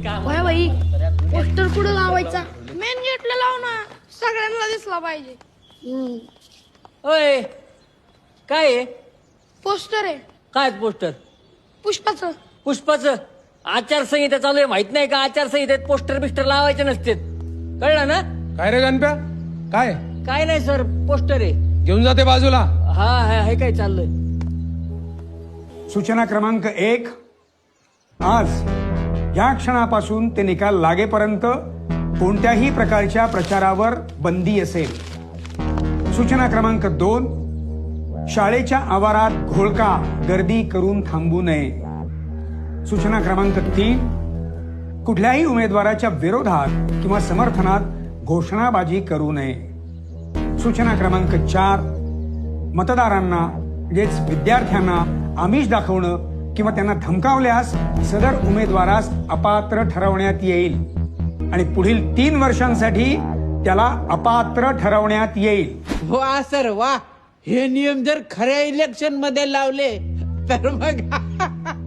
होय बाई पोस्टर कुठं लावायचा मेन गेटला लाव ना सगळ्यांना दिसला पाहिजे ओय काय आहे पोस्टर आहे काय पोस्टर पुष्पाचं पुष्पाचं आचारसंहिता चालू आहे माहित नाही का आचारसंहितेत पोस्टर बिस्टर लावायचे नसते कळलं ना काय रे गणप्या काय काय नाही सर पोस्टर आहे घेऊन जाते बाजूला. हा हा हे काय चाललंय सूचना क्रमांक 1 आज या क्षणापासून ते निकाल लागेपर्यंत कोणत्याही प्रकारच्या प्रचारावर बंदी असेल. सूचना क्रमांक 2 शाळेच्या आवारात घोळका गर्दी करून थांबू नये. सूचना क्रमांक 3 कुठल्याही उमेदवाराच्या विरोधात किंवा समर्थनात घोषणाबाजी करू नये. सूचना क्रमांक 4 मतदारांना म्हणजेच विद्यार्थ्यांना आमिष दाखवणं किंवा त्यांना धमकावल्यास सदर उमेदवारास अपात्र ठरवण्यात येईल आणि पुढील 3 वर्षांसाठी त्याला अपात्र ठरवण्यात येईल. वा सर वा हे नियम जर खऱ्या इलेक्शन मध्ये लावले तर मग